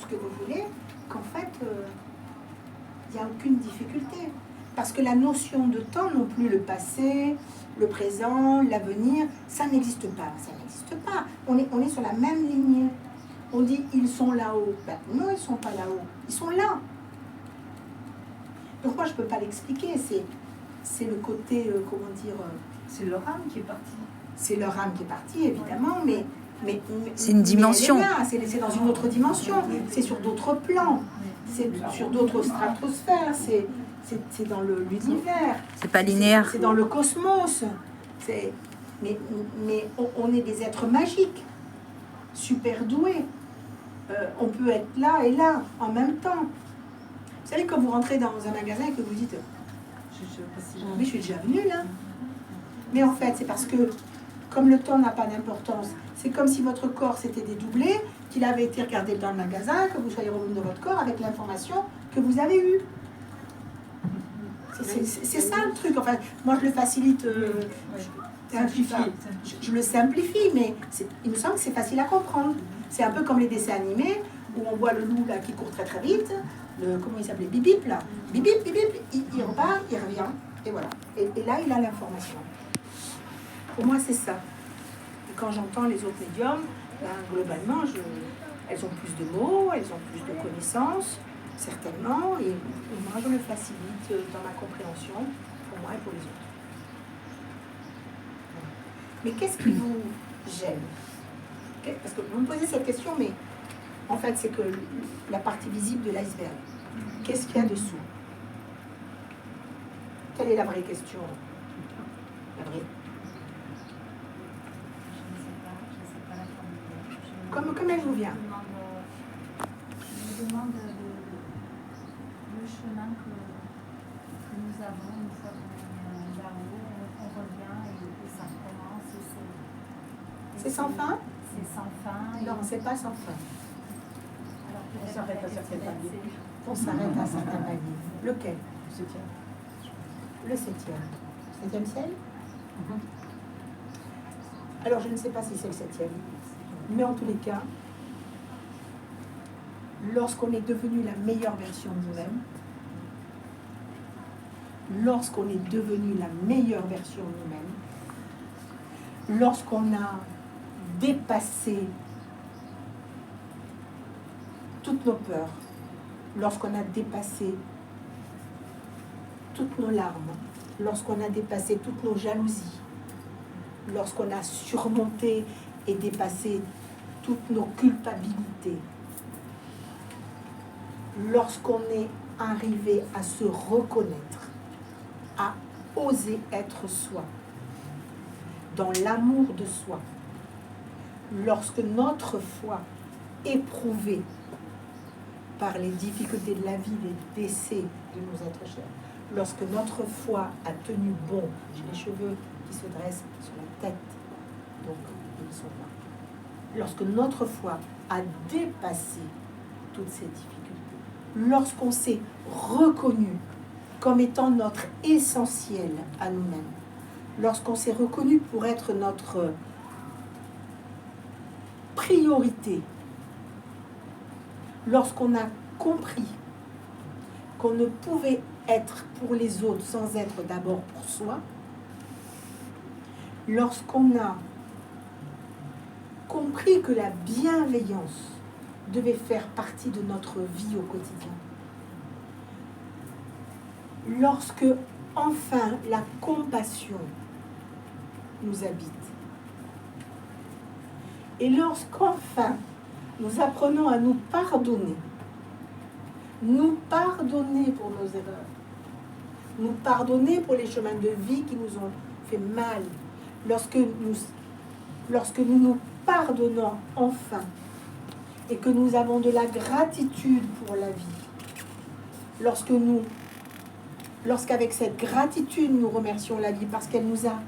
ce que vous voulez, qu'en fait, il n'y a aucune difficulté. Parce que la notion de temps non plus, le passé, le présent, l'avenir, ça n'existe pas. Ça n'existe pas. On est sur la même lignée. On dit ils sont là-haut. Ben, non, ils ne sont pas là-haut. Ils sont là. Donc moi, je ne peux pas l'expliquer. C'est le côté, comment dire... c'est leur âme qui est partie. C'est leur âme qui est partie, évidemment, mais c'est une dimension. C'est dans une autre dimension. C'est sur d'autres plans. C'est sur d'autres stratosphères. C'est dans l'univers. C'est pas linéaire. C'est dans le cosmos. Mais on est des êtres magiques, super doués. On peut être là et là en même temps. Vous savez, quand vous rentrez dans un magasin et que vous dites mais je suis déjà venue là. Mais en fait, c'est parce que comme le temps n'a pas d'importance, c'est comme si votre corps s'était dédoublé, qu'il avait été regardé dans le magasin, que vous soyez revenu dans votre corps avec l'information que vous avez eue. C'est ça le truc. Enfin, moi je le facilite, je le simplifie, mais il me semble que c'est facile à comprendre. C'est un peu comme les dessins animés où on voit le loup là qui court très très vite. Comment il s'appelait, Bip-Bip là. Bip-Bip, il repart, il revient, et voilà. Et là, il a l'information. Pour moi, c'est ça. Et quand j'entends les autres médiums, ben, globalement, elles ont plus de mots, elles ont plus de connaissances, certainement, et moi, je le facilite dans ma compréhension, pour moi et pour les autres. Mais qu'est-ce qui vous gêne? Parce que vous me posez cette question, mais en fait, c'est que la partie visible de l'iceberg. Qu'est-ce qu'il y a dessous? Quelle est la vraie question? La vraie. Comme elle vous vient. Je me demande le chemin que nous avons une fois là-haut, on revient et ça recommence. C'est sans fin? C'est sans fin. Non, c'est pas sans fin. On s'arrête à certains paliers. On s'arrête à certains paliers. Lequel? Le septième. Le septième. Septième ciel? Alors, je ne sais pas si c'est le septième. Mais en tous les cas, lorsqu'on est devenu la meilleure version de nous-mêmes, lorsqu'on est devenu la meilleure version de nous-mêmes, lorsqu'on a dépassé toutes nos peurs, lorsqu'on a dépassé toutes nos larmes, lorsqu'on a dépassé toutes nos jalousies, lorsqu'on a surmonté et dépassé toutes nos culpabilités, lorsqu'on est arrivé à se reconnaître, à oser être soi, dans l'amour de soi, lorsque notre foi éprouvée par les difficultés de la vie, les décès de nos êtres chers, lorsque notre foi a tenu bon, j'ai les cheveux qui se dressent sur la tête, donc ils sont là. Lorsque notre foi a dépassé toutes ces difficultés, lorsqu'on s'est reconnu comme étant notre essentiel à nous-mêmes, lorsqu'on s'est reconnu pour être notre priorité, lorsqu'on a compris qu'on ne pouvait être pour les autres sans être d'abord pour soi, lorsqu'on a compris que la bienveillance devait faire partie de notre vie au quotidien, lorsque enfin la compassion nous habite, et lorsqu'enfin nous apprenons à nous pardonner pour nos erreurs, nous pardonner pour les chemins de vie qui nous ont fait mal, lorsque nous nous pardonnons enfin et que nous avons de la gratitude pour la vie, lorsqu'avec cette gratitude nous remercions la vie parce qu'elle nous a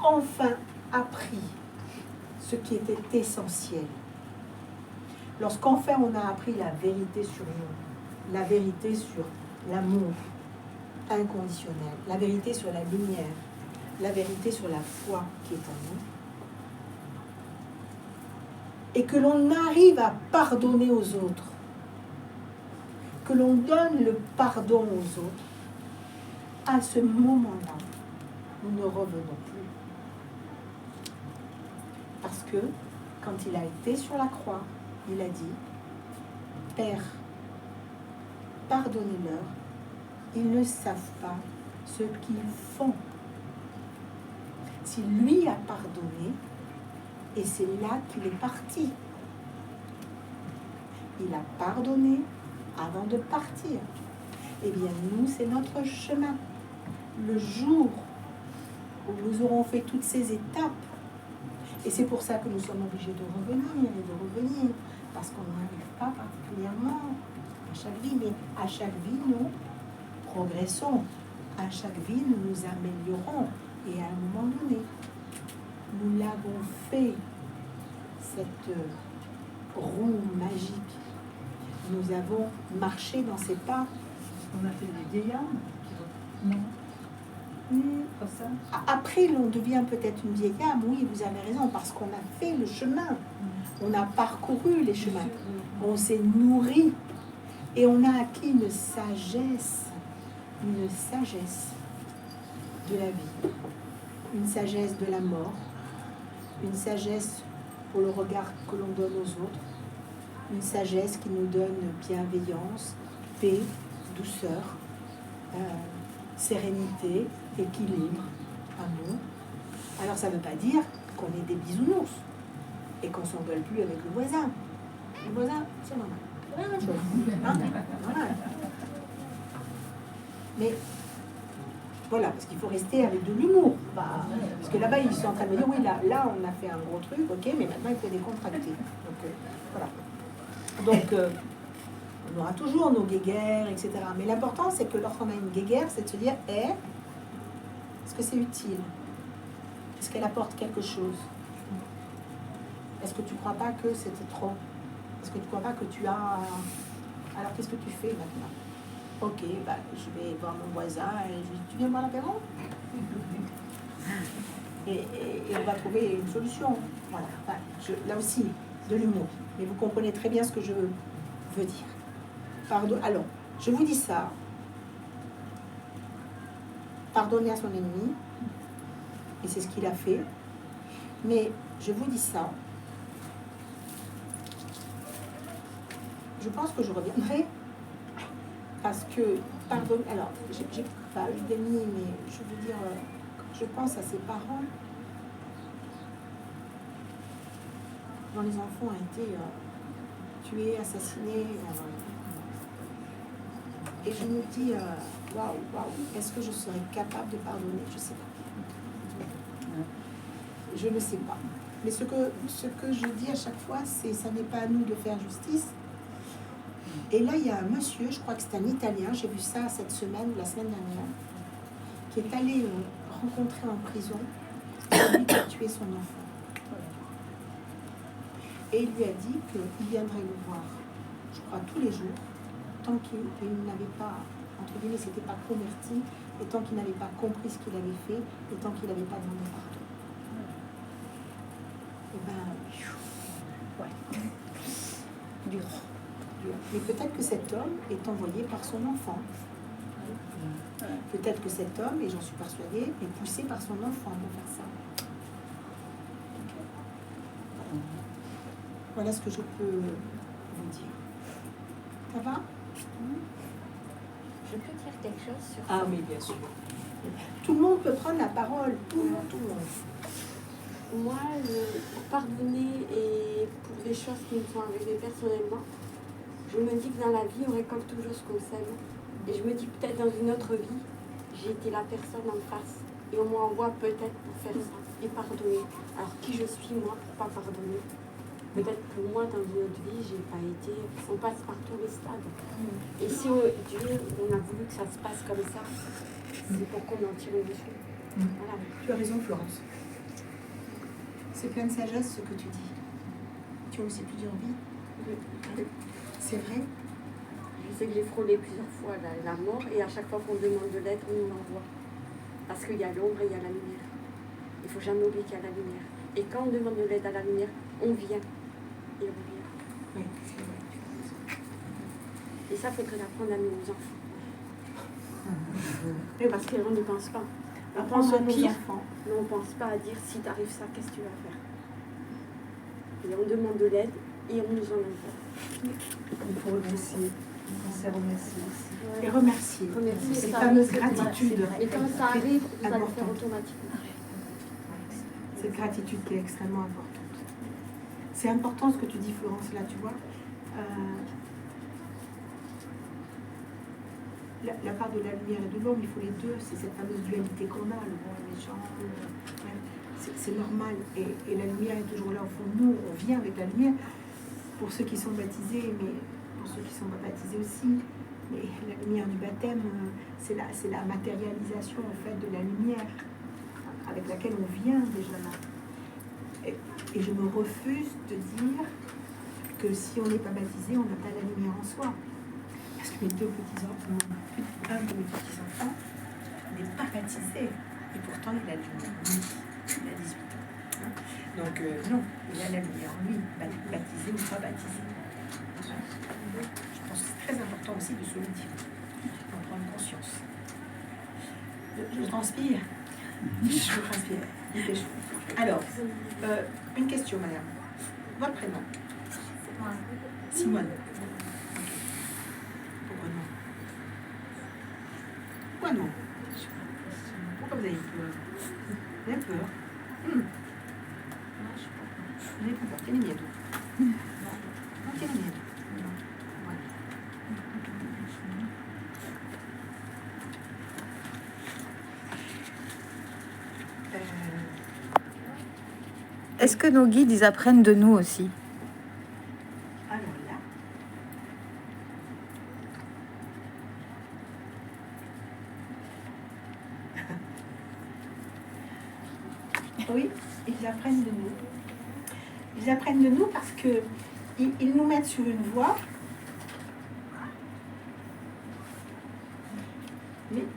enfin appris ce qui était essentiel, lorsqu'enfin on a appris la vérité sur nous, la vérité sur l'amour inconditionnel, la vérité sur la lumière, la vérité sur la foi qui est en nous, et que l'on arrive à pardonner aux autres que l'on donne le pardon aux autres, à ce moment-là, nous ne revenons plus. Parce que quand il a été sur la croix, il a dit, Père, pardonnez-leur, ils ne savent pas ce qu'ils font. Si lui a pardonné, et c'est là qu'il est parti. Il a pardonné avant de partir. Eh bien, nous, c'est notre chemin. Le jour où nous aurons fait toutes ces étapes, et c'est pour ça que nous sommes obligés de revenir, parce qu'on n'arrive pas particulièrement à chaque vie, mais à chaque vie, nous progressons. À chaque vie, nous nous améliorons. Et à un moment donné, nous l'avons fait, cette roue magique. Nous avons marché dans ses pas. On a fait des vieilles âmes. Non, pas ça. Après, on devient peut-être une vieille âme, oui, vous avez raison, parce qu'on a fait le chemin. On a parcouru les chemins. On s'est nourri. Et on a acquis une sagesse de la vie, une sagesse de la mort, une sagesse pour le regard que l'on donne aux autres, une sagesse qui nous donne bienveillance, paix, douceur, sérénité, équilibre, amour. Alors ça ne veut pas dire qu'on est des bisounours et qu'on s'engueule plus avec le voisin. Le voisin, c'est normal. C'est la même chose. Hein? Voilà. Mais voilà, parce qu'il faut rester avec de l'humour. Parce que là-bas, ils sont en train de me dire, oui, là, on a fait un gros truc, ok, mais maintenant, il faut décontracter. Donc, voilà. Donc, on aura toujours nos guéguerres, etc. Mais l'important, c'est que lorsqu'on a une guéguerre, c'est de se dire, est-ce que c'est utile? Est-ce qu'elle apporte quelque chose? Est-ce que tu ne crois pas que c'était trop? Est-ce que tu ne crois pas que tu as... Alors, qu'est-ce que tu fais maintenant? Ok, bah, je vais voir mon voisin et je lui dis, tu viens boire l'apéro? Et on va trouver une solution. Voilà. Enfin, là aussi, de l'humour. Mais vous comprenez très bien ce que je veux dire. Pardon. Alors, je vous dis ça. Pardonner à son ennemi. Et c'est ce qu'il a fait. Mais je vous dis ça. Je pense que je reviendrai. Parce que, pardon, alors, j'ai pas eu d'ennemis, mais je veux dire, je pense à ses parents dont les enfants ont été tués, assassinés. Et je me dis, waouh, est-ce que je serais capable de pardonner? Je ne sais pas. Je ne sais pas. Mais ce que je dis à chaque fois, c'est ça n'est pas à nous de faire justice. Et là, il y a un monsieur, je crois que c'est un Italien, j'ai vu ça cette semaine ou la semaine dernière, qui est allé rencontrer en prison celui qui a tué son enfant. Et il lui a dit qu'il viendrait le voir, je crois, tous les jours, tant qu'il n'avait pas, entre guillemets, s'était pas converti, et tant qu'il n'avait pas compris ce qu'il avait fait, et tant qu'il n'avait pas demandé pardon. Et ben, ouais. Dur. Mais peut-être que cet homme est envoyé par son enfant. Peut-être que cet homme, et j'en suis persuadée, est poussé par son enfant pour faire ça. Voilà ce que je peux vous dire. Ça va? Je peux dire quelque chose sur Ah ça? oui, bien sûr. Tout le monde peut prendre la parole. Tout le monde. Moi, pour pardonner et pour des choses qui me sont arrivées personnellement, je me dis que dans la vie, on récolte toujours ce qu'on sème. Et je me dis peut-être dans une autre vie, j'ai été la personne en face. Et on m'envoie peut-être pour faire ça et pardonner. Alors qui je suis moi pour pas pardonner? Peut-être que moi, dans une autre vie, j'ai pas été... On passe par tous les stades. Et si Dieu, on a voulu que ça se passe comme ça, c'est pour qu'on en tire une leçon. Voilà. Tu as raison, Florence. C'est plein de sagesse ce que tu dis. Tu as aussi plusieurs vies. C'est vrai. Je sais que j'ai frôlé plusieurs fois la mort et à chaque fois qu'on demande de l'aide, on nous l'envoie. Parce qu'il y a l'ombre et il y a la lumière. Il ne faut jamais oublier qu'il y a la lumière. Et quand on demande de l'aide à la lumière, on vient. Et on vient. Oui, c'est vrai. Et ça, il faudrait l'apprendre à nos enfants. Oui, parce qu'on n'y pense pas. On pense Apprendre à au nos pire, enfants. mais on ne pense pas à dire si t'arrive ça, qu'est-ce que tu vas faire. Et on demande de l'aide et on nous en envoie. Il faut remercier. On sait remercier aussi. Et remercier. Remercier, Cette ça fameuse arrive, gratitude. Et quand ça arrive, vous allez le Importante. faire automatiquement. Cette gratitude qui est extrêmement importante. C'est important ce que tu dis, Florence, là, tu vois. La part de la lumière et de l'ombre, il faut les deux. C'est cette fameuse dualité qu'on a, le bon et le méchant. Ouais. C'est normal. Et la lumière est toujours là au fond de nous. On vient avec la lumière. Pour ceux qui sont baptisés, mais pour ceux qui ne sont pas baptisés aussi. Mais la lumière du baptême, c'est la matérialisation en fait de la lumière avec laquelle on vient déjà là. Et je me refuse de dire que si on n'est pas baptisé, on n'a pas la lumière en soi. Parce que mes deux petits-enfants, un de mes petits-enfants n'est pas baptisé. Et pourtant, il a la lumière. Il a 18 ans. Hein. Donc, non, il a la lumière en lui, baptisé ou pas baptisé. Je pense que c'est très important aussi de se le dire, d'en prendre conscience. Je transpire. Je transpire. Il fait chaud. Alors, une question, madame. Votre prénom? Simone. Pourquoi non? Pourquoi non? Pourquoi vous avez peur? Vous avez peur? Vous n'avez pas peur? Tiene miedo. No tiene miedo. Ouais. Est-ce que nos guides, ils apprennent de nous aussi? Alors là, oui, ils apprennent de nous. Ils apprennent de nous parce que ils nous mettent sur une voie.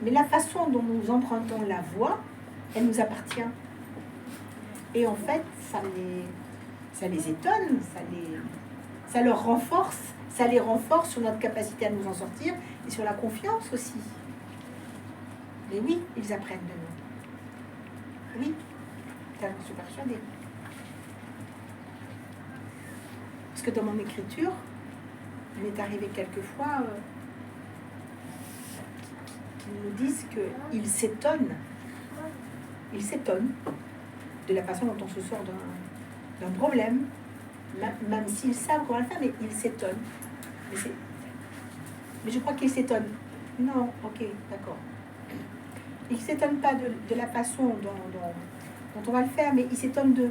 Mais la façon dont nous empruntons la voie, elle nous appartient. Et en fait, ça les étonne, ça leur renforce, ça les renforce sur notre capacité à nous en sortir et sur la confiance aussi. Mais oui, ils apprennent de nous. Oui, j'en suis persuadée. Parce que dans mon écriture, il m'est arrivé quelquefois qu'ils nous disent qu'ils s'étonnent. Ils s'étonnent de la façon dont on se sort d'un problème, même s'ils savent comment le faire, mais ils s'étonnent. Mais je crois qu'ils s'étonnent. Non, ok, d'accord. Ils ne s'étonnent pas de la façon dont on va le faire, mais ils s'étonnent de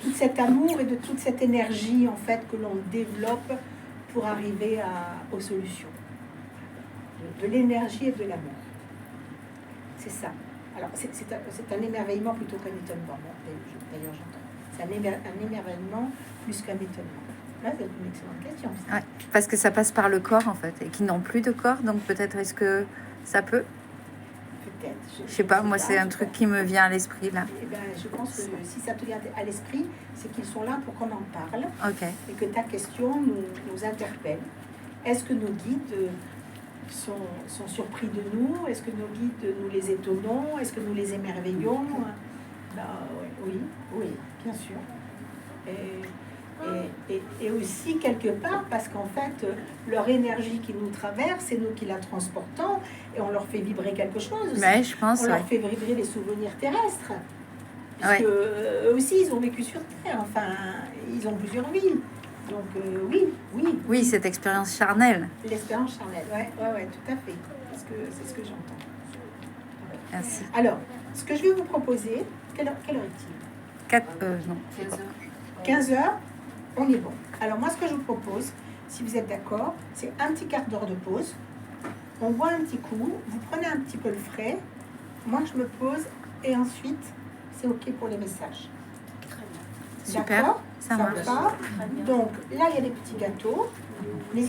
tout cet amour et de toute cette énergie en fait que l'on développe pour arriver aux solutions. De l'énergie et de l'amour. C'est ça. Alors, c'est un émerveillement plutôt qu'un étonnement. Bon, d'ailleurs, j'entends. C'est un émerveillement plus qu'un étonnement. Là, c'est une excellente question. Ouais, parce que ça passe par le corps, en fait, et qu'ils n'ont plus de corps, donc peut-être est-ce que ça peut? Peut-être. Je sais pas, moi, c'est un truc qui me vient à l'esprit, là. Eh ben, je pense que si ça te vient à l'esprit, c'est qu'ils sont là pour qu'on en parle. Ok. Et que ta question nous interpelle. Est-ce que nos guides sont surpris de nous? Est-ce que nos guides, nous les étonnons? Est-ce que nous les émerveillons? Ben, oui, bien sûr. Et aussi quelque part parce qu'en fait, leur énergie qui nous traverse, c'est nous qui la transportons et on leur fait vibrer quelque chose aussi. Ouais, je pense, On leur ouais. fait vibrer les souvenirs terrestres. Parce Ouais. que eux aussi, ils ont vécu sur Terre. Enfin, ils ont plusieurs vies. Donc oui. Oui, cette expérience charnelle. L'espérance charnelle, ouais, tout à fait. Parce que c'est ce que j'entends. Merci. Alors, ce que je vais vous proposer, quelle heure est-il? Non. 15 heures, on est bon. Alors moi, ce que je vous propose, si vous êtes d'accord, c'est un petit quart d'heure de pause. On boit un petit coup, vous prenez un petit peu le frais. Moi, je me pose et ensuite, c'est OK pour les messages. Super, D'accord? ça marche. va. Donc là, il y a des petits gâteaux.